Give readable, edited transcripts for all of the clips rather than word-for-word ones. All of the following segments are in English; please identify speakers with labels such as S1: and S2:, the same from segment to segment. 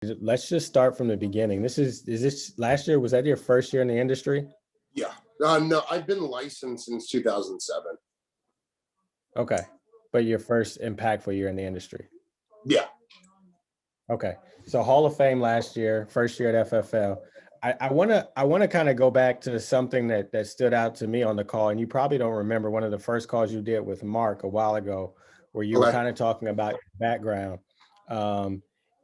S1: Let's just start from the beginning. Is this last year? Was that your first year in the industry?
S2: Yeah. No, I've been licensed since 2007.
S1: Okay. But your first impactful year in the industry.
S2: Yeah.
S1: Okay. So Hall of Fame last year, first year at FFL. I wanna kind of go back to something that stood out to me on the call. And you probably don't remember one of the first calls you did with Mark a while ago, where you were
S2: Okay.
S1: kind of talking about your background. Um,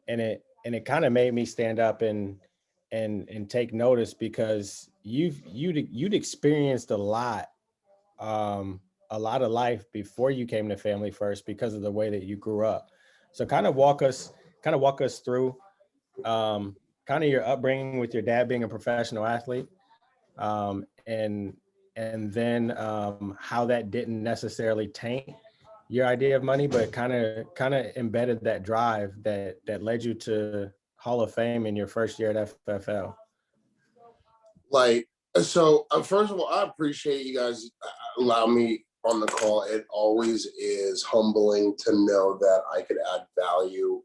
S1: and it kind of made me stand up and take notice because you'd experienced um, a lot of life before you came to Family First because of the way that you grew up. So kind of walk us through um, kind of your upbringing with your dad being a professional athlete, um, and and then how that didn't necessarily taint your idea of money, but kind of embedded that drive that led you to Hall of Fame in your first year at FFL.
S2: Like, so first of all, I appreciate you guys allow me on the call. It always is humbling to know that I could add value.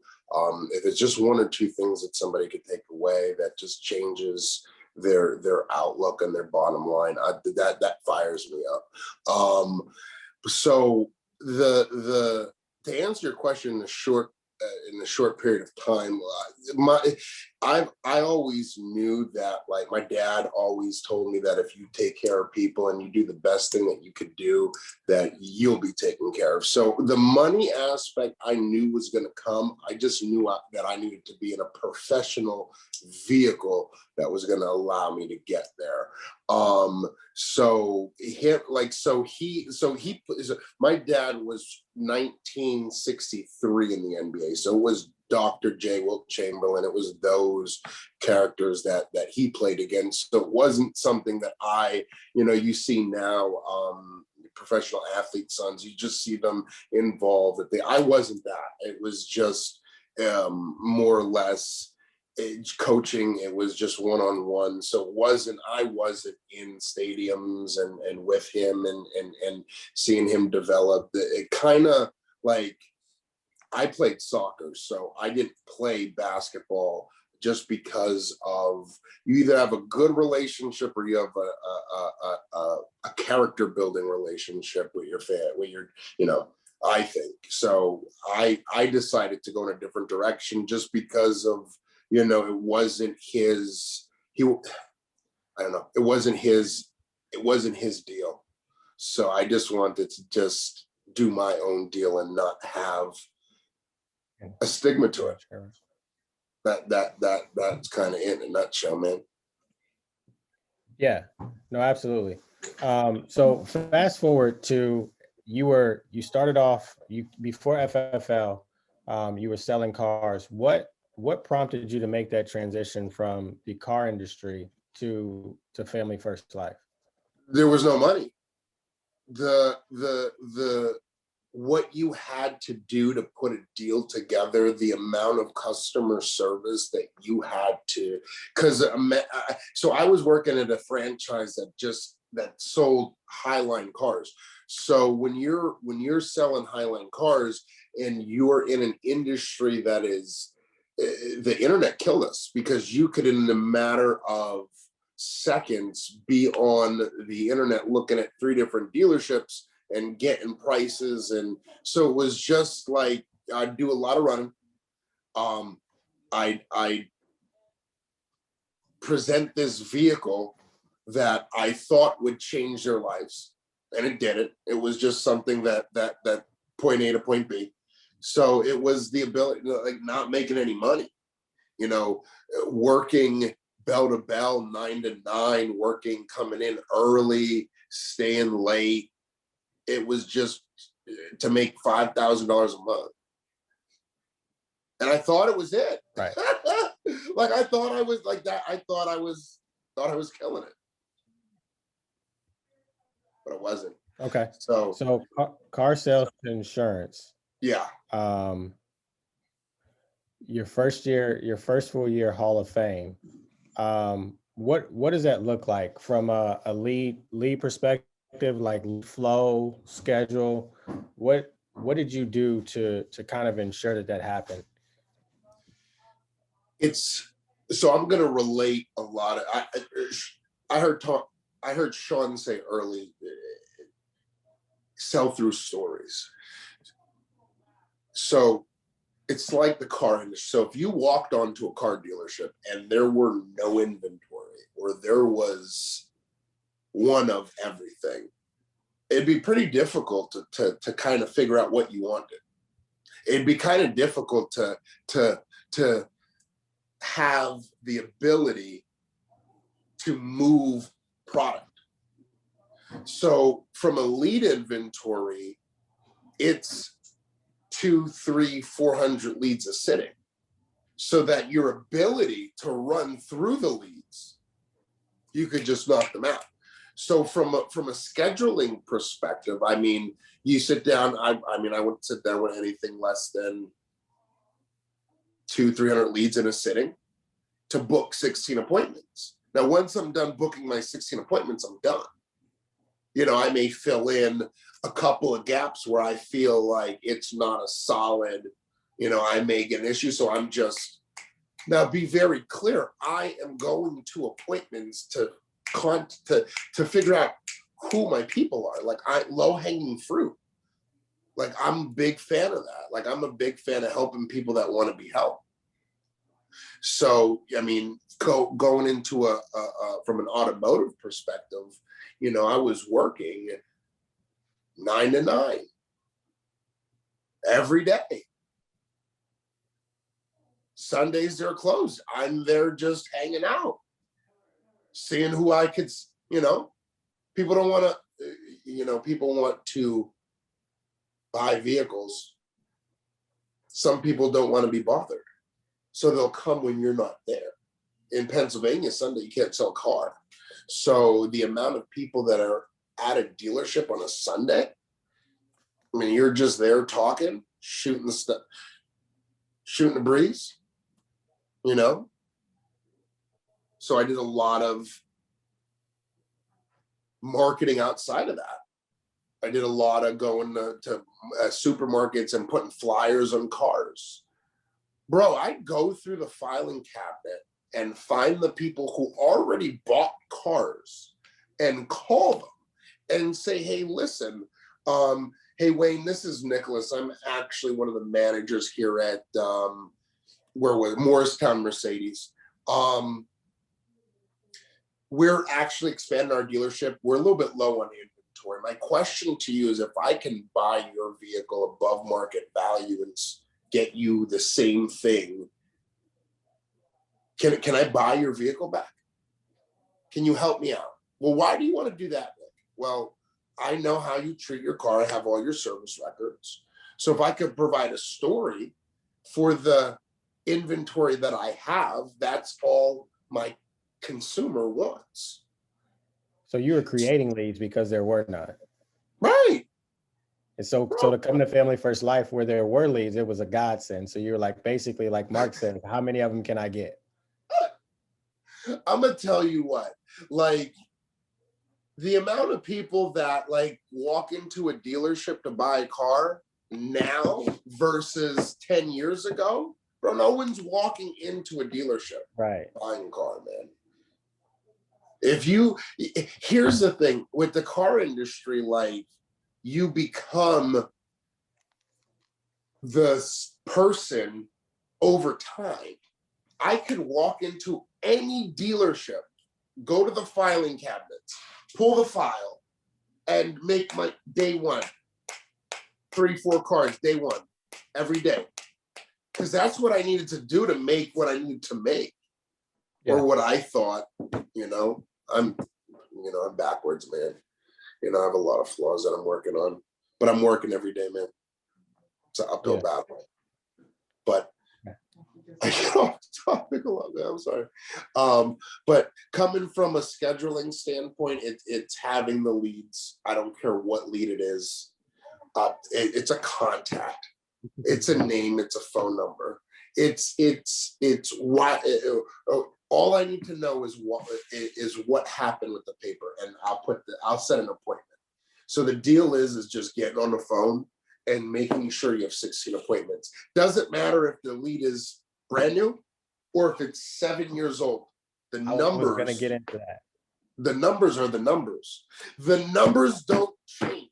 S2: If it's just one or two things that somebody could take away that just changes their outlook and their bottom line, that fires me up. So the to answer your question in the short period of time, I always knew that, like, my dad always told me that if you take care of people and you do the best thing that you could do, that you'll be taken care of. So the money aspect I knew was going to come. I just knew that I needed to be in a professional vehicle that was going to allow me to get there. So him, like, my dad was 1963 in the NBA. So it was Dr. J. Wilt Chamberlain. It was those characters that he played against. So it wasn't something that you see now, professional athlete sons, you just see them involved. I wasn't that. It was just more or less coaching. It was just one-on-one. So I wasn't in stadiums and with him and seeing him develop. It kind of, like, I played soccer, so I didn't play basketball just because of, you either have a good relationship or you have a character building relationship with your fan, I think. So I decided to go in a different direction just because of, it wasn't his, I don't know, it wasn't his deal. So I just wanted to just do my own deal and not have a stigma to it. That's kind of it in a nutshell, man.
S1: Yeah, no, absolutely. So fast forward to you started off you before FFL, you were selling cars. What prompted you to make that transition from the car industry to Family First Life?
S2: There was no money. The what you had to do to put a deal together, the amount of customer service that you had to, because so I was working at a franchise that sold Highline cars. So when you're selling Highline cars and you're in an industry that is, the internet killed us, because you could, in a matter of seconds, be on the internet looking at 3 different dealerships and getting prices. And so it was just like, I'd do a lot of running. I present this vehicle that I thought would change their lives, and it didn't. It was just something that point A to point B. So it was the ability, like, not making any money, working bell to bell, 9 to 9, working, coming in early, staying late. It was just to make $5,000 a month. And I thought it was it.
S1: Right.
S2: Like, I thought I was like that. I thought I was killing it, but it wasn't.
S1: Okay.
S2: So
S1: Car sales to insurance.
S2: yeah.
S1: Your first full year Hall of Fame. What does that look like from a lead perspective, like flow, schedule? What did you do to kind of ensure that happened?
S2: It's so I'm going to relate a lot of I heard talk I heard Sean say early, sell through stories. So it's like the car industry. So if you walked onto a car dealership and there were no inventory, or there was one of everything, it'd be pretty difficult to kind of figure out what you wanted. It'd be kind of difficult to have the ability to move product. So from a lead inventory, it's 200, 300, 400 leads a sitting, so that your ability to run through the leads, you could just knock them out. So from a scheduling perspective, I mean, you sit down, I mean, I wouldn't sit down with anything less than 200, 300 leads in a sitting to book 16 appointments. Now, once I'm done booking my 16 appointments, I'm done. You know, I may fill in a couple of gaps where I feel like it's not a solid, you know, I may get an issue. So I'm just, now be very clear, I am going to appointments to figure out who my people are. Like, low hanging fruit. Like, I'm a big fan of that. Like, I'm a big fan of helping people that want to be helped. So, I mean, going into from an automotive perspective, you know, I was working 9 to 9 every day. Sundays they're closed. I'm there just hanging out, seeing who I could, you know, people don't want to, you know, people want to buy vehicles. Some people don't want to be bothered. So they'll come when you're not there. In Pennsylvania, Sunday, you can't sell a car. So the amount of people that are at a dealership on a Sunday, I mean, you're just there talking, shooting the breeze, you know? So I did a lot of marketing outside of that. I did a lot of going to supermarkets and putting flyers on cars. Bro, I'd go through the filing cabinet and find the people who already bought cars and call them and say, hey, listen, hey, Wayne, this is Nicholas. I'm actually one of the managers here at Morristown Mercedes. We're actually expanding our dealership. We're a little bit low on inventory. My question to you is, if I can buy your vehicle above market value and get you the same thing, can I buy your vehicle back? Can you help me out? Well, why do you want to do that, Nick? Well, I know how you treat your car. I have all your service records. So if I could provide a story for the inventory that I have, that's all my consumer wants.
S1: So you were creating leads because there were none.
S2: Right.
S1: And so to come to Family First Life where there were leads, it was a godsend. So you're like, basically, like Mark said, how many of them can I get?
S2: I'm going to tell you what, like, the amount of people that like walk into a dealership to buy a car now versus 10 years ago, bro, no one's walking into a dealership buying a car, man. Here's the thing with the car industry, like, you become the person over time. I could walk into any dealership, go to the filing cabinets, pull the file, and make my day one, 3, 4 cards, day one, every day. Because that's what I needed to do to make what I need to make. Yeah. Or what I thought, you know, I'm backwards, man. You know, I have a lot of flaws that I'm working on, but I'm working every day, man. It's an uphill battle. But I get off topic a lot, man. I'm sorry. But coming from a scheduling standpoint, it's having the leads. I don't care what lead it is. It's a contact. It's a name. It's a phone number. It's why. All I need to know is what happened with the paper, and I'll set an appointment. So the deal is just getting on the phone and making sure you have 16 appointments. Doesn't matter if the lead is brand new or if it's 7 years old. The
S1: I was going to
S2: numbers,
S1: get into that.
S2: the numbers are the numbers. The numbers don't change.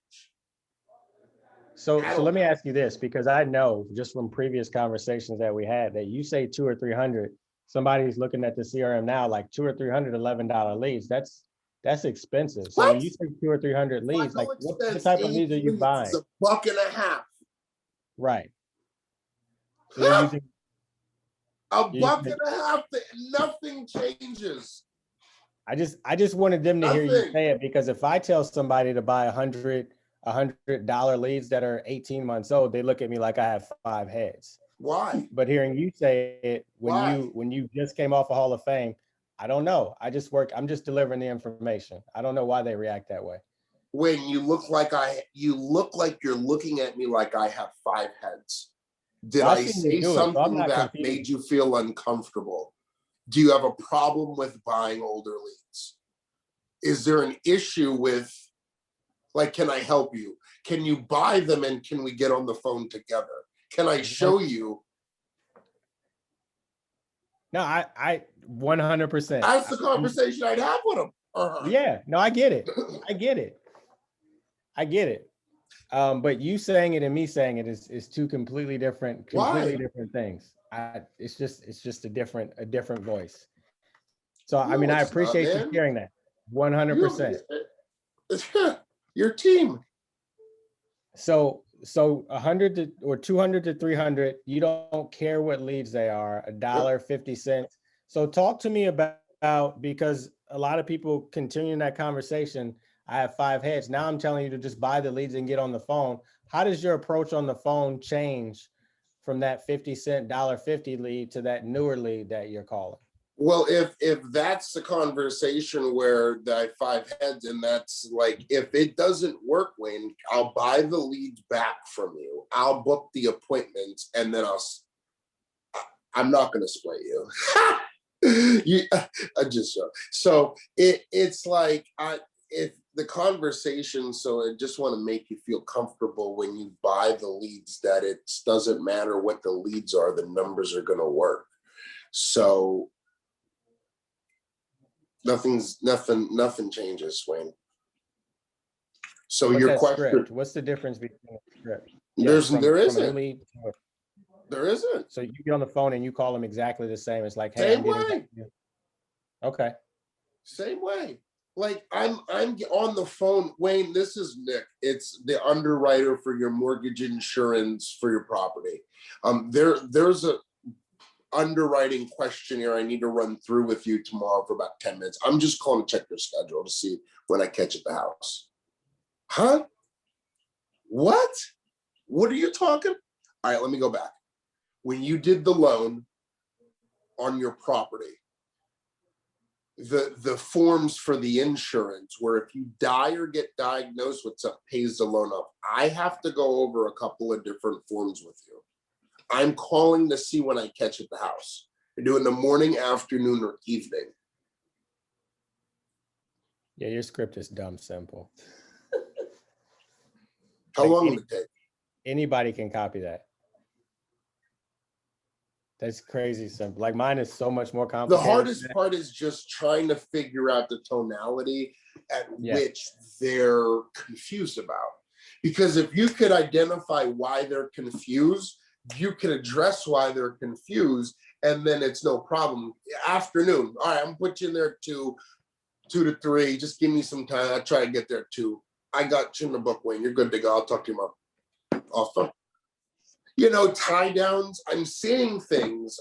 S1: So let me ask you this, because I know just from previous conversations that we had that you say 200 or 300, somebody's looking at the CRM now, like 200 or 300 $11 leads. That's expensive. So
S2: What?
S1: when you say 200 or 300 leads, like what type of leads are you
S2: Leads
S1: buying?
S2: is $1.50.
S1: Right. So you're using
S2: $1.50. Nothing changes.
S1: I just wanted them to
S2: Nothing.
S1: hear you say it, because if I tell somebody to buy $100 leads that are 18 months old, they look at me like I have 5 heads.
S2: Why?
S1: But hearing you say it when you just came off a Hall of Fame, I don't know. I'm just delivering the information. I don't know why they react that way.
S2: When you look like you're looking at me like I have 5 heads. Did I say something that made you feel uncomfortable? Do you have a problem with buying older leads? Is there an issue with, like, can I help you? Can you buy them and can we get on the phone together? Can I show you?
S1: No, I 100%.
S2: That's the conversation I'd have with them.
S1: Yeah, no, I get it. But you saying it and me saying it is two completely different things. It's just a different voice. So I mean, I appreciate you sharing that. 100%.
S2: Your team.
S1: So 100 or 200 to 300, you don't care what leads they are, $1.50. So talk to me about, because a lot of people continue that conversation. I have 5 heads. Now I'm telling you to just buy the leads and get on the phone. How does your approach on the phone change from that 50-cent $1.50 lead to that newer lead that you're calling?
S2: Well, if that's the conversation where the 5 heads, and that's like, if it doesn't work, Wayne, I'll buy the leads back from you. I'll book the appointments, and then I'm not going to split you. I just so it's like if the conversation. So I just want to make you feel comfortable when you buy the leads that it doesn't matter what the leads are, the numbers are going to work. So. Nothing changes, Wayne. So your question,
S1: script? What's the difference between a script?
S2: There isn't. There isn't.
S1: So you get on the phone and you call them exactly the same. It's like,
S2: hey, same way.
S1: Okay.
S2: Same way. Like I'm on the phone, Wayne. This is Nick. It's the underwriter for your mortgage insurance for your property. There's a underwriting questionnaire I need to run through with you tomorrow for about 10 minutes. I'm just calling to check your schedule to see when I catch at the house. Huh? What are you talking? All right, let me go back. When you did the loan on your property, the forms for the insurance, where if you die or get diagnosed with something, pays the loan off. I have to go over a couple of different forms with you. I'm calling to see when I catch at the house. I do it in the morning, afternoon, or evening.
S1: Yeah, your script is dumb simple.
S2: How long would it take?
S1: Anybody can copy that. That's crazy simple. Like mine is so much more complicated.
S2: The hardest part is just trying to figure out the tonality at which they're confused about. Because if you could identify why they're confused, you can address why they're confused, and then it's no problem. Afternoon. All right, I'm putting you in there 2 to 3. Just give me some time. I'll try to get there 2. I got you in the book, Wayne. You're good to go. I'll talk to you tomorrow. Awesome. Tie downs. I'm saying things.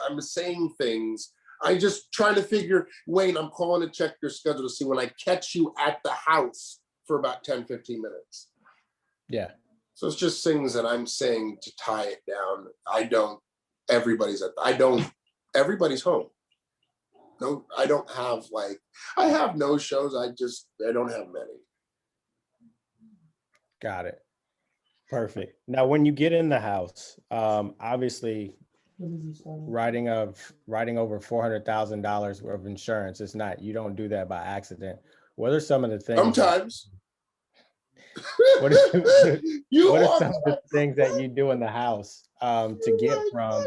S2: I'm saying things. I just trying to figure, Wayne, I'm calling to check your schedule to see when I catch you at the house for about 10, 15 minutes.
S1: Yeah.
S2: So it's just things that I'm saying to tie it down. Everybody's home. No, I don't have I have no shows. I don't have many.
S1: Got it. Perfect. Now, when you get in the house, obviously writing over $400,000 worth of insurance, you don't do that by accident. What are some of the things?
S2: Sometimes.
S1: What are some of the things that you do in the house to get from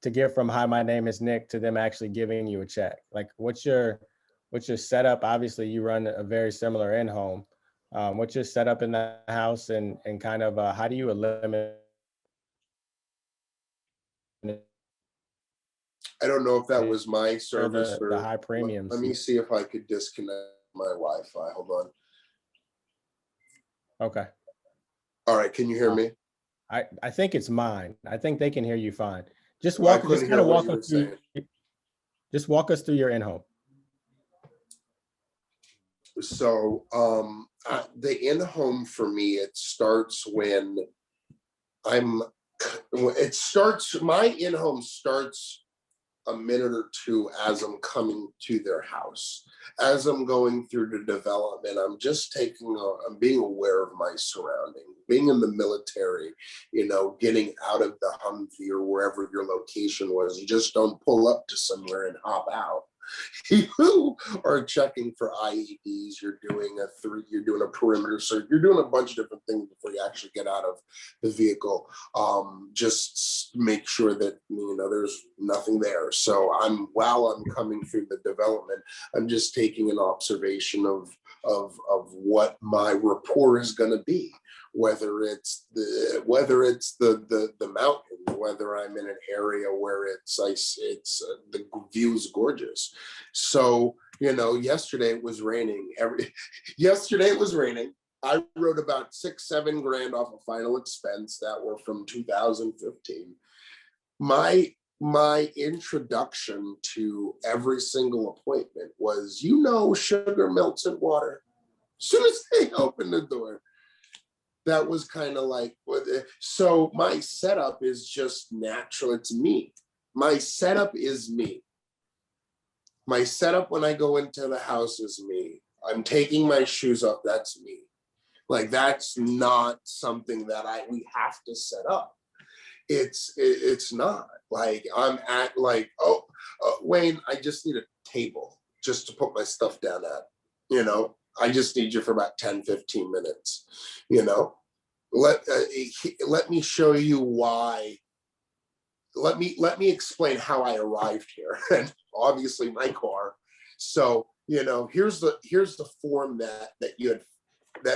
S1: to get from "Hi, my name is Nick" to them actually giving you a check? Like, what's your setup? Obviously, you run a very similar in-home. What's your setup in the house, and kind of how do you eliminate
S2: I don't know if that was my service
S1: the
S2: or
S1: high
S2: let
S1: premiums?
S2: me see if I could disconnect my Wi-Fi. Hold on.
S1: Okay.
S2: All right, can you hear me?
S1: I think it's mine. I think they can hear you fine.
S2: Well, I couldn't hear what you were saying.
S1: Just walk us through your in-home.
S2: So the in-home for me, it starts when my in-home starts a minute or two as I'm coming to their house. As I'm going through the development, I'm being aware of my surrounding. Being in the military, getting out of the Humvee or wherever your location was, you just don't pull up to somewhere and hop out. You are checking for IEDs. You're doing a perimeter search. You're doing a bunch of different things before you actually get out of the vehicle. Just make sure that there's nothing there. So while I'm coming through the development, I'm just taking an observation of what my rapport is going to be. Whether it's the mountain, whether I'm in an area where the view is gorgeous. So yesterday it was raining. Yesterday it was raining. I wrote about $6-7 grand off a final expense that were from 2015. My introduction to every single appointment was, sugar melts in water. As soon as they opened the door, that was kind of like, so my setup is just natural. It's me. My setup is me. My setup when I go into the house is me. I'm taking my shoes off. That's me. Like, that's not something that we have to set up. It's not like I'm at Wayne, I just need a table just to put my stuff down at, I just need you for about 10-15 minutes, let me show you why. Let me explain how I arrived here. And obviously my car. So, here's the form that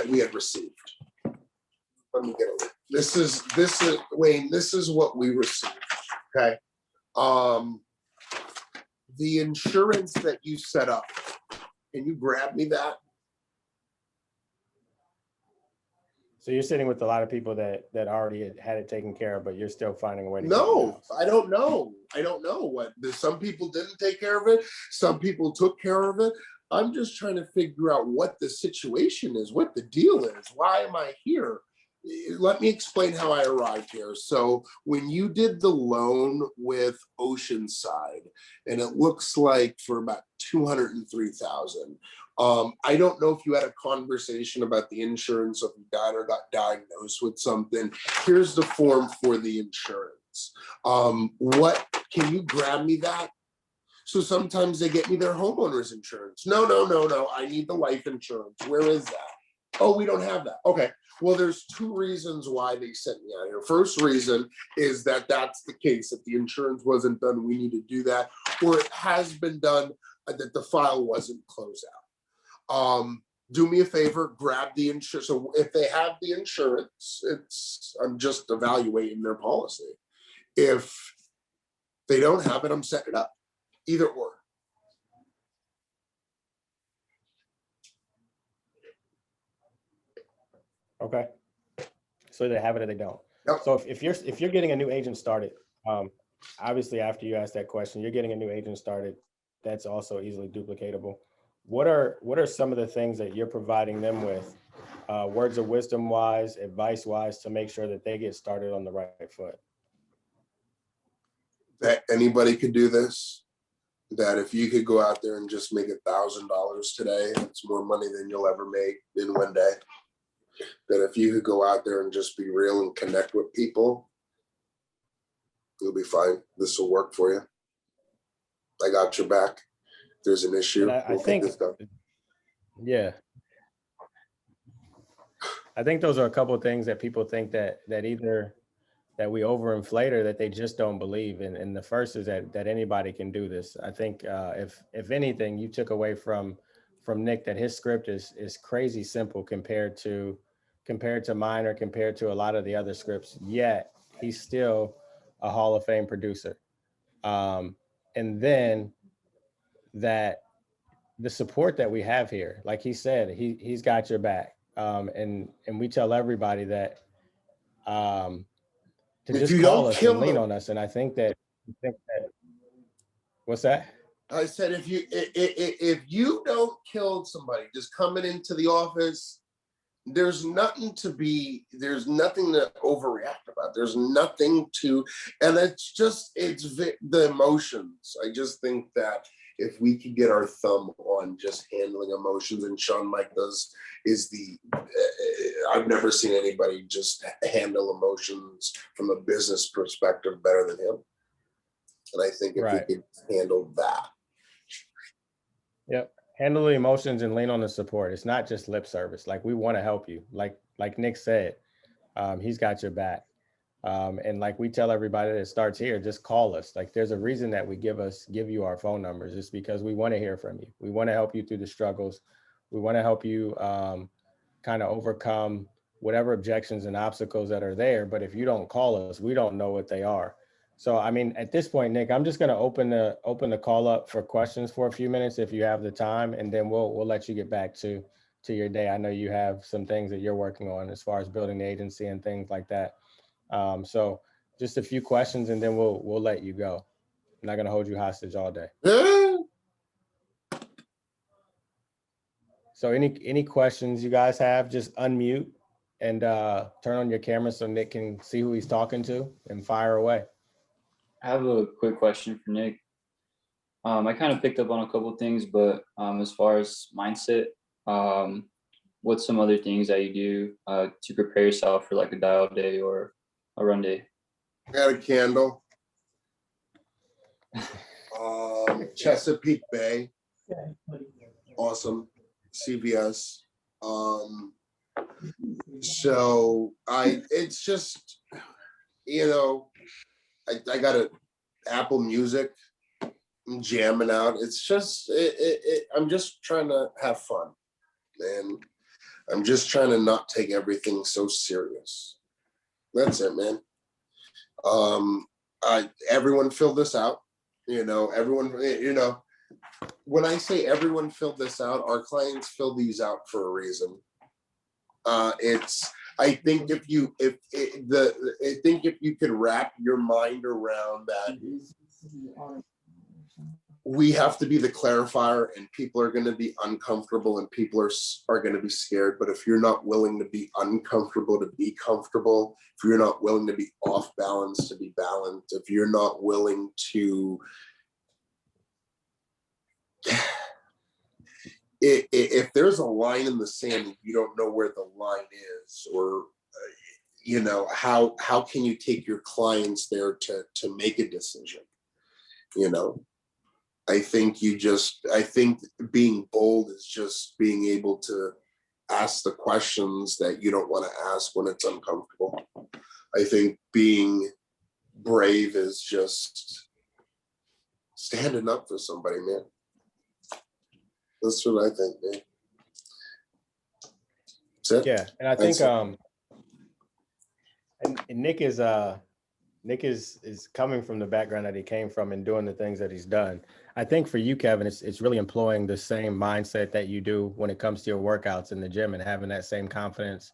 S2: we had received. Let me get it. This is Wayne, this is what we received. Okay. The insurance that you set up. Can you grab me that?
S1: So you're sitting with a lot of people that already had it taken care of, but you're still finding a way to.
S2: No, I don't know. I don't know what. Some people didn't take care of it. Some people took care of it. I'm just trying to figure out what the situation is, what the deal is. Why am I here? Let me explain how I arrived here. So when you did the loan with Oceanside, and it looks like for about $203,000. I don't know if you had a conversation about the insurance, if you died or got diagnosed with something. Here's the form for the insurance. What can you grab me that? So sometimes they get me their homeowner's insurance. No. I need the life insurance. Where is that? Oh, we don't have that. Okay. Well, there's two reasons why they sent me out here. First reason is that that's the case. If the insurance wasn't done, we need to do that. Or it has been done, that the file wasn't closed out. Do me a favor, grab the insurance. So if they have the insurance, I'm just evaluating their policy. If they don't have it, I'm setting it up. Either or.
S1: Okay. So they have it or they don't.
S2: Yep.
S1: So if you're getting a new agent started, obviously after you ask that question, you're getting a new agent started. That's also easily duplicatable. What are some of the things that you're providing them with, words of wisdom wise, advice wise, to make sure that they get started on the right foot?
S2: That anybody could do this. That if you could go out there and just make $1,000 today, it's more money than you'll ever make in one day. That if you could go out there and just be real and connect with people, you'll be fine. This will work for you. I got your back. If there's an issue,
S1: I think this done. Yeah. I think those are a couple of things that people think that either we overinflate or that they just don't believe. And the first is that anybody can do this. I think if anything, you took away from Nick that his script is crazy simple compared to mine or compared to a lot of the other scripts. Yet he's still a Hall of Fame producer. And then that the support that we have here, like he said, he's got your back. And we tell everybody that um, to
S2: If
S1: just
S2: you
S1: call
S2: don't
S1: us and
S2: kill
S1: lean
S2: them,
S1: on us. And I think that what's that?
S2: I said, if you don't kill somebody just coming into the office, there's nothing to overreact about. There's nothing to, and the emotions. I just think that if we could get our thumb on just handling emotions, and Sean Mike I've never seen anybody just handle emotions from a business perspective better than him. And I think if we
S1: Right.
S2: could handle that.
S1: Yep. Handle the emotions and lean on the support. It's not just lip service. Like we want to help you. Like Nick said, he's got your back. And like we tell everybody that starts here, just call us. Like there's a reason that we give you our phone numbers. It's because we want to hear from you. We want to help you through the struggles. We want to help you kind of overcome whatever objections and obstacles that are there. But if you don't call us, we don't know what they are. So I mean, at this point, Nick, I'm just going to open the call up for questions for a few minutes if you have the time, and then we'll let you get back to your day. I know you have some things that you're working on as far as building the agency and things like that. So just a few questions, and then we'll let you go. I'm not going to hold you hostage all day. So any questions you guys have, just unmute and turn on your camera so Nick can see who he's talking to and fire away.
S3: I have a quick question for Nick. I kind of picked up on a couple of things, but as far as mindset, what's some other things that you do to prepare yourself for like a dial day or a run day?
S2: I got a candle. Chesapeake Bay. Awesome. CVS. So it's just, I got a Apple Music. I'm jamming out. It's just, I'm just trying to have fun, man. I'm just trying to not take everything so serious. That's it, man. Everyone filled this out. Everyone, when I say everyone filled this out, our clients fill these out for a reason. I think if you could wrap your mind around that, we have to be the clarifier, and people are going to be uncomfortable, and people are going to be scared. But if you're not willing to be uncomfortable to be comfortable, if you're not willing to be off balance to be balanced, if you're not willing to, if there's a line in the sand and you don't know where the line is, or how can you take your clients there to make a decision? I think being bold is just being able to ask the questions that you don't want to ask when it's uncomfortable. I think being brave is just standing up for somebody, man. That's what I think, man. That's it.
S1: Yeah, and I think and Nick is coming from the background that he came from and doing the things that he's done. I think for you, Kevin, it's really employing the same mindset that you do when it comes to your workouts in the gym, and having that same confidence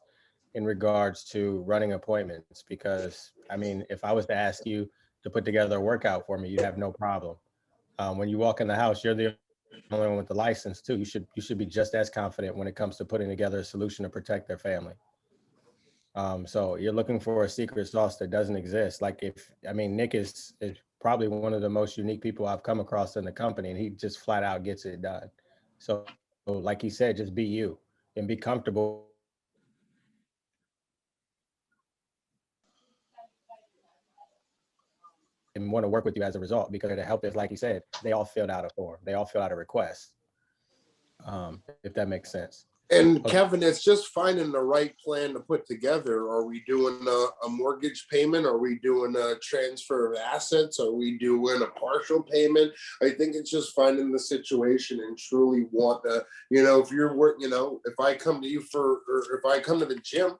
S1: in regards to running appointments. Because I mean, if I was to ask you to put together a workout for me, you'd have no problem. When you walk in the house, you're the only one with the license too. You should be just as confident when it comes to putting together a solution to protect their family. So you're looking for a secret sauce that doesn't exist. Like Nick is probably one of the most unique people I've come across in the company, and he just flat out gets it done. So like he said, just be you and be comfortable and want to work with you as a result, because to help is, like he said, they all filled out a form. They all filled out a request. If that makes sense.
S2: And
S1: Okay.
S2: Kevin, it's just finding the right plan to put together. Are we doing a mortgage payment? Are we doing a transfer of assets? Are we doing a partial payment? I think it's just finding the situation and truly want to, if you're working, if I come to you or if I come to the gym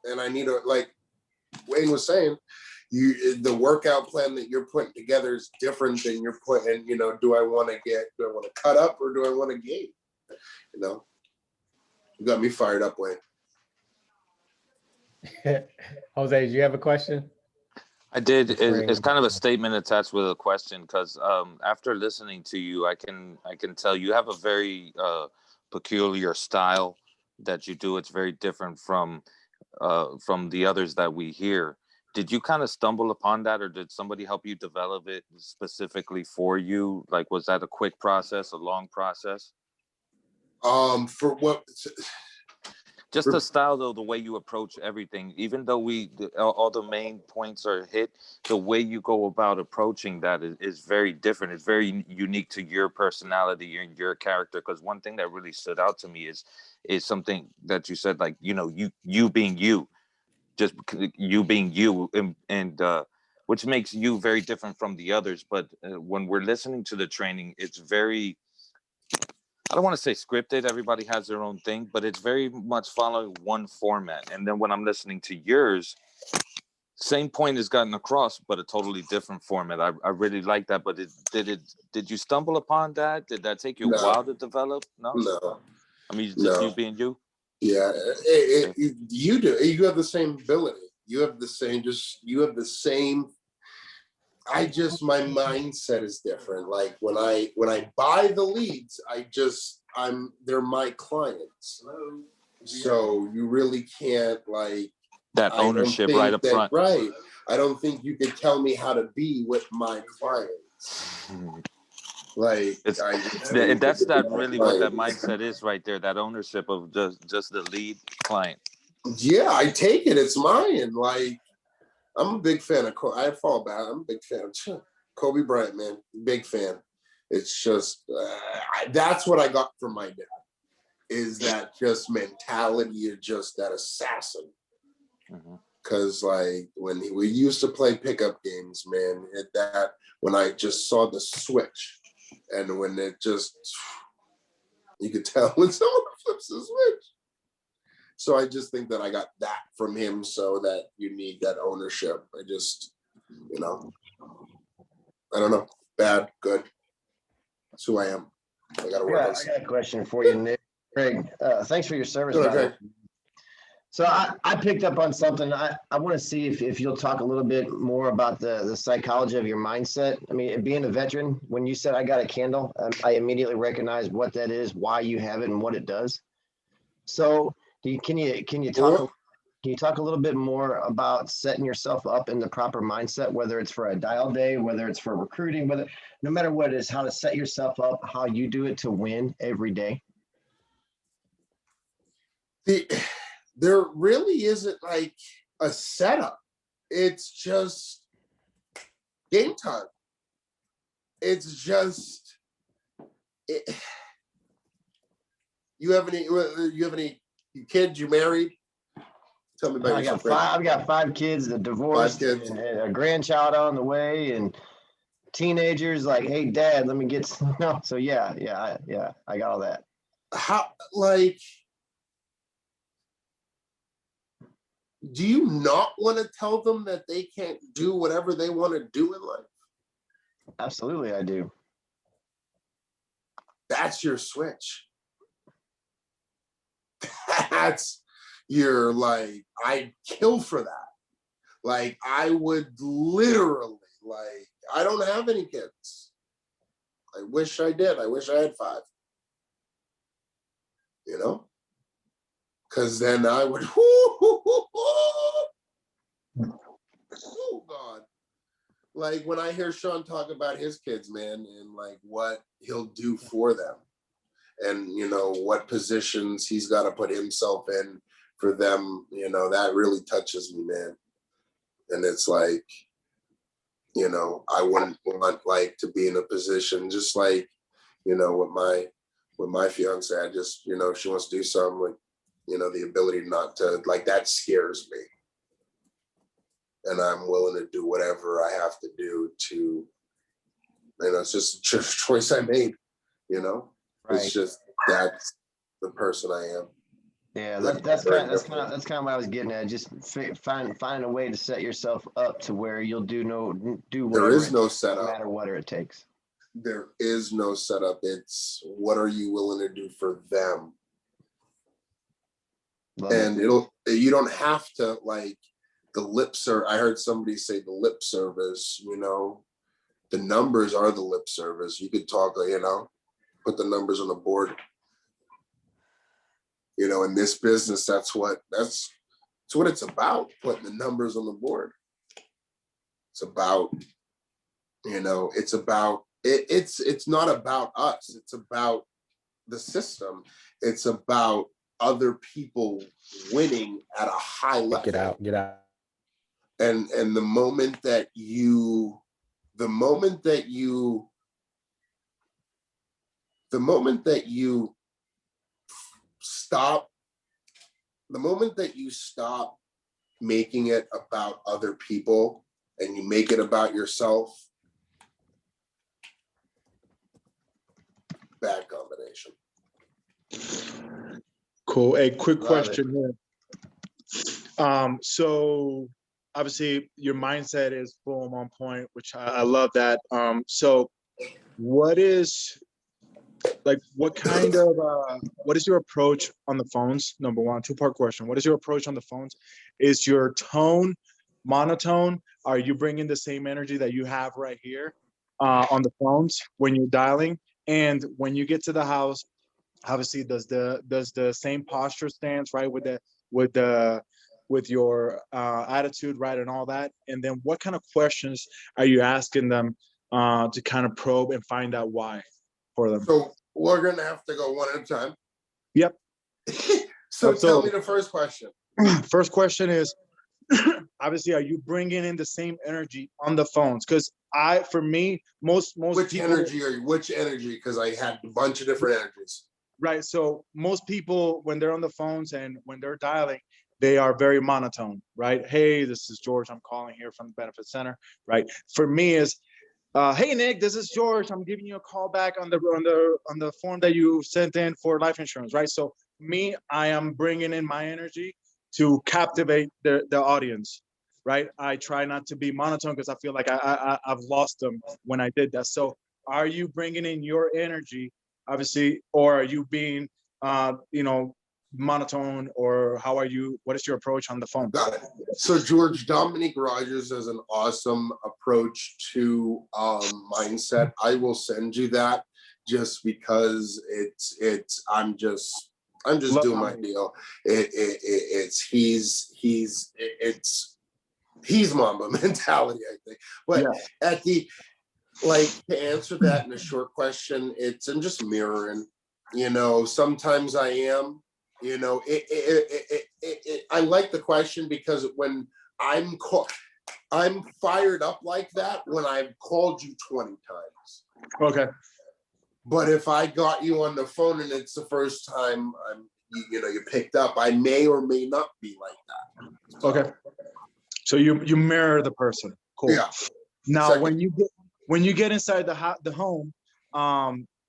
S2: and I need like Wayne was saying, the workout plan that you're putting together is different than you're putting, do I want to cut up or do I want to gain? You got me fired up, Wayne.
S1: Jose, do you have a question?
S4: I did.
S1: Spring.
S4: It's kind of a statement attached with a question because after listening to you, I can tell you have a very peculiar style that you do. It's very different from the others that we hear. Did you kind of stumble upon that, or did somebody help you develop it specifically for you? Like, was that a quick process, a long process?
S2: For what?
S4: Just the style, though, the way you approach everything, even though all the main points are hit, the way you go about approaching that is very different. It's very unique to your personality and your character. Because one thing that really stood out to me is something that you said, like, you being you, just you being you, and which makes you very different from the others. But when we're listening to the training, it's very, I don't want to say scripted. Everybody has their own thing, but it's very much following one format. And then when I'm listening to yours, same point is gotten across, but a totally different format. I really like that. But did you stumble upon that? Did that take you a while to develop? No. I mean, just you being you.
S2: Yeah, you do. You have the same ability. You have the same. My mindset is different. Like when I buy the leads, they're my clients. So you really can't
S4: that ownership right up front.
S2: Right. I don't think you could tell me how to be with my clients.
S4: That's that really what that mindset is right there. That ownership of just the lead client.
S2: Yeah, I take it. It's mine. I'm a big fan of I fall back. I'm a big fan of Kobe Bryant, man. Big fan. It's just that's what I got from my dad. Is that just mentality of just that assassin? Because when we used to play pickup games, man, when I just saw the switch, and when you could tell when someone flips the switch. So I just think that I got that from him, so that you need that ownership. I just, I don't know, bad, good. That's who I am. I got
S5: a question for you, Nick. Greg, thanks for your service. Greg. So I picked up on something. I want to see if you'll talk a little bit more about the psychology of your mindset. I mean, being a veteran, when you said I got a candle, I immediately recognized what that is, why you have it, and what it does. So can you talk a little bit more about setting yourself up in the proper mindset, whether it's for a dial day, whether it's for recruiting, no matter what it is, how to set yourself up, how you do it to win every day?
S2: There really isn't a setup. It's just game time. It's just you have any kids? You married? Tell me about yourself.
S5: I've got 5 kids, a divorced, and a grandchild on the way, and teenagers like, hey, Dad, let me get some. No, so yeah, I got all that.
S2: How do you not want to tell them that they can't do whatever they want to do in life?
S5: Absolutely, I do.
S2: That's your switch. That's your I'd kill for that. I would literally I don't have any kids. I wish I did. I wish I had 5. Because then I would, oh God. When I hear Sean talk about his kids, man, and what he'll do for them, and what positions he's got to put himself in for them, that really touches me, man. And it's I wouldn't want to be in a position just with with my fiance, I just, you know, if she wants to do something, like, you know, the ability not to, like, that scares me. And I'm willing to do whatever I have to do to, you know, it's just a choice I made, you know,
S5: Right.
S2: it's just, that's the person I am.
S5: Yeah, that's kind of what I was getting at. Just find a way to set yourself up to where you'll do whatever.
S2: There is no
S5: no
S2: setup.
S5: matter what it takes.
S2: There is no setup. It's what are you willing to do for them?
S5: Love
S2: And
S5: it.
S2: you don't have to, like, the lip service. I heard somebody say the lip service, you know, the numbers are the lip service. You could talk, you know, put the numbers on the board. You know, in this business, that's what it's about, putting the numbers on the board. It's about, you know, it's about it's not about us. It's about the system. It's about other people winning at a high level.
S1: Get out.
S2: And the moment that you stop making it about other people and you make it about yourself, bad combination.
S6: Cool. A quick
S5: Love
S6: question here. So obviously your mindset is boom on point, which I love that. So what is what is your approach on the phones? Number one, two-part question. What is your approach on the phones? Is your tone monotone? Are you bringing the same energy that you have right here on the phones when you're dialing? And when you get to the house, obviously does the same posture stance, right? With your attitude, right? And all that. And then what kind of questions are you asking them to kind of probe and find out why for them?
S2: So we're gonna have to go one at a time.
S6: Yep.
S2: So tell me the first question.
S6: First question is, obviously, are you bringing in the same energy on the phones? Because for me, most
S2: Which
S6: people,
S2: energy? Because I had a bunch of different energies.
S6: right. So most people, when they're on the phones and when they're dialing, they are very monotone, right? Hey, this is George. I'm calling here from the Benefit Center, right? For me, is hey Nick, this is George. I'm giving you a call back on the form that you sent in for life insurance, right? So me, I am bringing in my energy to captivate the audience, right? I try not to be monotone because I feel like I've lost them when I did that. So are you bringing in your energy, obviously, or are you being, monotone, or what is your approach on the phone?
S2: Got it. So George, Dominique Rogers has an awesome approach to mindset. I will send you that just because I'm just doing my deal. He's Mamba mentality, I think. But yeah. To answer that in a short question, I'm just mirroring. You know, sometimes I am. You know, I like the question because when I'm fired up like that when I've called you 20 times.
S6: Okay.
S2: But if I got you on the phone and it's the first time you picked up, I may or may not be like that.
S6: Okay. So you mirror the person. Cool.
S2: Yeah.
S6: Now,
S2: Second.
S6: when you get inside the home,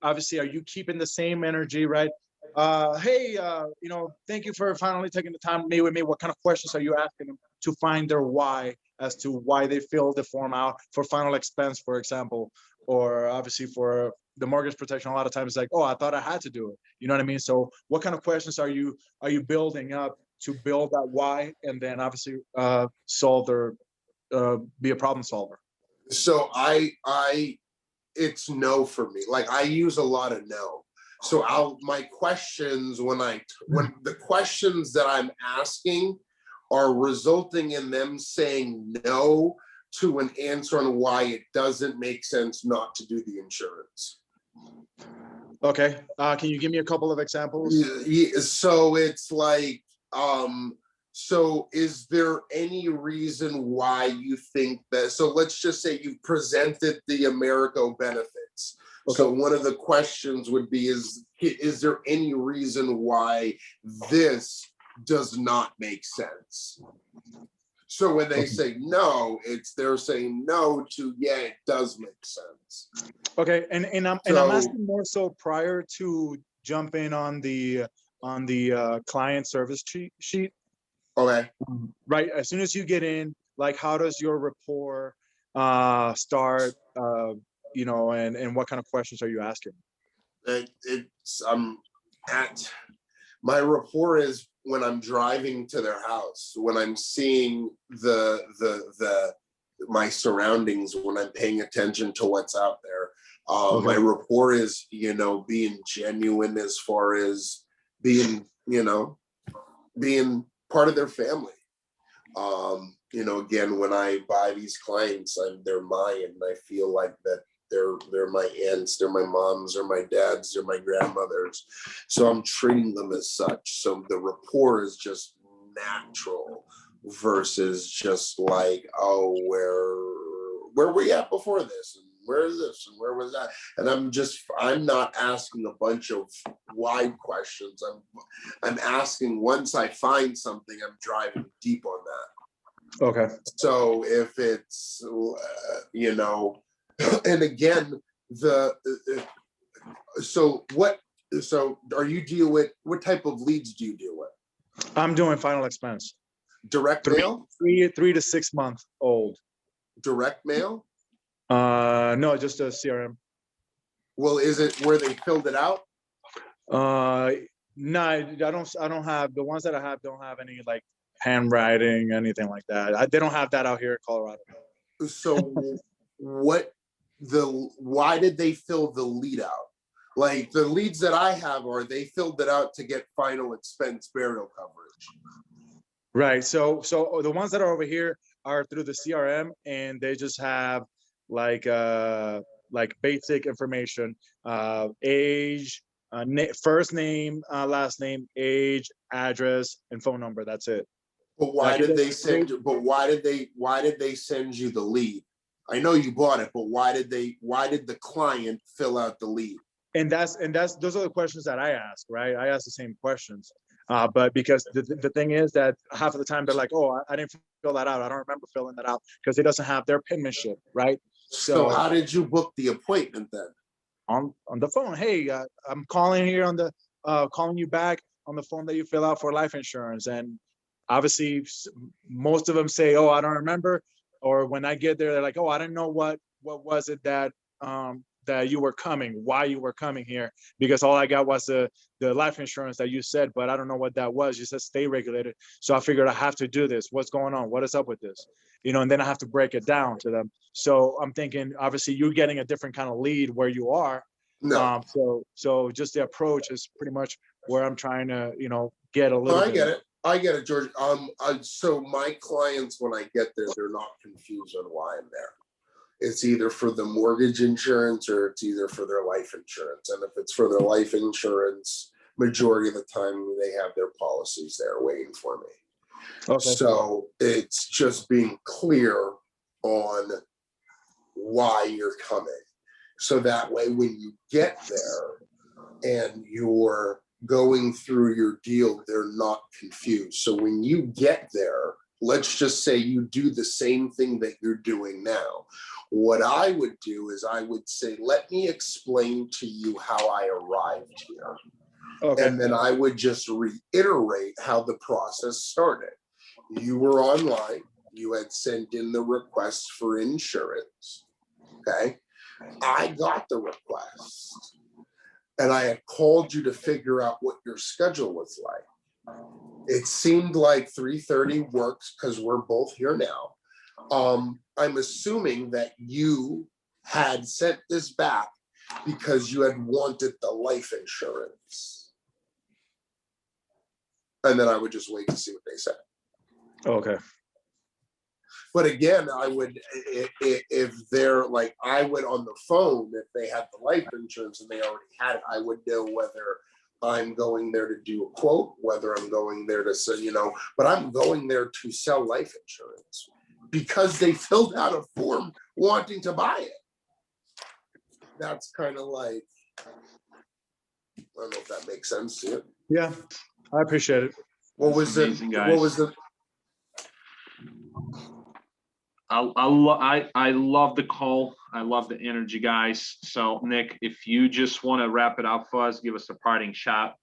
S6: obviously, are you keeping the same energy, right? Hey, thank you for finally taking the time to meet with me. What kind of questions are you asking them to find their why as to why they fill the form out for final expense, for example, or obviously for the mortgage protection? A lot of times it's like, oh, I thought I had to do it. You know what I mean? So what kind of questions are you building up to build that why, and then obviously solve their be a problem solver?
S2: So it's no for me. Like I use a lot of no. So my questions when the questions that I'm asking are resulting in them saying no to an answer on why it doesn't make sense not to do the insurance.
S6: Okay. Can you give me a couple of examples?
S2: Yeah, so it's like, so is there any reason why you think that? So let's just say you presented the Americo benefits. So one of the questions would be, is there any reason why this does not make sense? So when they say no, they're saying no to, yeah, it does make sense.
S6: Okay, and I'm asking more so prior to jumping on the client service sheet.
S2: Okay.
S6: Right, as soon as you get in, like, how does your rapport start? You know, and what kind of questions are you asking?
S2: It's at my rapport is when I'm driving to their house, when I'm seeing my surroundings, when I'm paying attention to what's out there. My rapport is, you know, being genuine as far as being, you know, being part of their family. You know, again, when I buy these clients, they're mine, and I feel like that they're my aunts, they're my moms, they're my dads, they're my grandmothers. So I'm treating them as such. So the rapport is just natural versus just like, oh, where were we at before this? And where is this? And where was that? And I'm not asking a bunch of wide questions. I'm asking, once I find something, I'm driving deep on that.
S6: Okay.
S2: So if it's, you know, and again, so are you deal with, what type of leads do you deal with?
S6: I'm doing final expense.
S2: Direct mail?
S6: 3 to 6 month old.
S2: Direct mail?
S6: No, just a CRM.
S2: Well, is it where they filled it out?
S6: No, I don't have, the ones that I have don't have any like handwriting, anything like that. They don't have that out here in Colorado.
S2: So why did they fill the lead out? Like the leads that I have, they filled it out to get final expense burial coverage.
S6: Right. So the ones that are over here are through the CRM, and they just have like basic information, age, first name, last name, age, address, and phone number. That's it.
S2: But why did they send you? But why did they send you the lead? I know you bought it, but why did the client fill out the lead?
S6: And those are the questions that I ask, right? I ask the same questions. But because the thing is that half of the time they're like, oh, I didn't fill that out. I don't remember filling that out, because it doesn't have their penmanship, right?
S2: So how did you book the appointment then?
S6: On the phone. Hey, I'm calling here on the calling you back on the phone that you fill out for life insurance. And obviously most of them say, oh, I don't remember. Or when I get there, they're like, oh, I didn't know what was it that that you were coming, why you were coming here, because all I got was the life insurance that you said, but I don't know what that was. You said stay regulated. So I figured I have to do this. What's going on? What is up with this? You know, and then I have to break it down to them. So I'm thinking, obviously you're getting a different kind of lead where you are.
S2: No.
S6: So just the approach is pretty much where I'm trying to, you know, get a little bit.
S2: I get it, George. So my clients, when I get there, they're not confused on why I'm there. It's either for the mortgage insurance or it's either for their life insurance. And if it's for their life insurance, majority of the time they have their policies there waiting for me. Okay. So it's just being clear on why you're coming. So that way, when you get there and you're going through your deal, they're not confused. So when you get there, let's just say you do the same thing that you're doing now. What I would do is I would say, let me explain to you how I arrived here. Okay. And then I would just reiterate how the process started. You were online. You had sent in the request for insurance. Okay. I got the request. And I had called you to figure out what your schedule was like. It seemed like 3:30 works because we're both here now. I'm assuming that you had sent this back because you had wanted the life insurance. And then I would just wait to see what they said.
S6: Okay.
S2: But again, I would, if they're like, I would on the phone, if they had the life insurance and they already had it, I would know whether I'm going there to do a quote, whether I'm going there to say, you know, but I'm going there to sell life insurance because they filled out a form wanting to buy it. that's kind of like, I don't know if that makes sense to you.
S6: Yeah, I appreciate it.
S2: What was the,
S7: amazing, guys.
S2: what was the,
S7: I love the call. I love the energy, guys. So Nick, if you just want to wrap it up for us, give us a parting shot,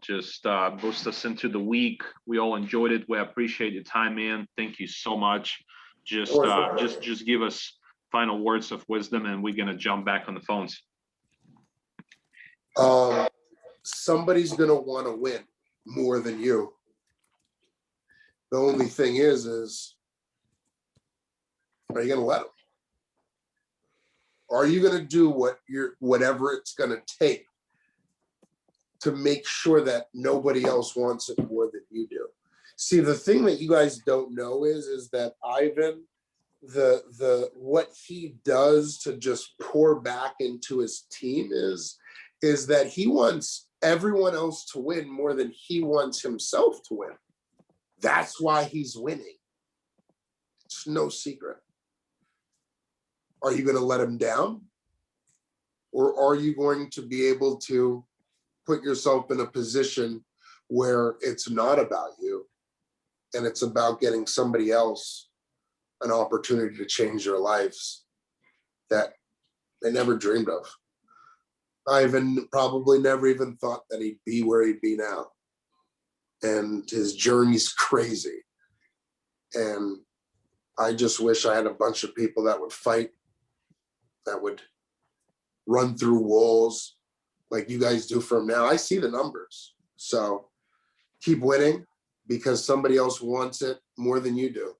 S7: just boost us into the week. We all enjoyed it. We appreciate your time, man. Thank you so much. Just give us final words of wisdom, and we're gonna jump back on the phones.
S2: somebody's going to want to win more than you. The only thing is are you going to let them? Are you going to do whatever it's going to take to make sure that nobody else wants it more than you do? See, the thing that you guys don't know is that Ivan, what he does to just pour back into his team is that he wants everyone else to win more than he wants himself to win. That's why he's winning. It's no secret. Are you going to let him down? Or are you going to be able to put yourself in a position where it's not about you and it's about getting somebody else an opportunity to change their lives that they never dreamed of? Ivan probably never even thought that he'd be where he'd be now. And his journey's crazy. And I just wish I had a bunch of people that would fight, that would run through walls like you guys do from now. I see the numbers. So keep winning because somebody else wants it more than you do.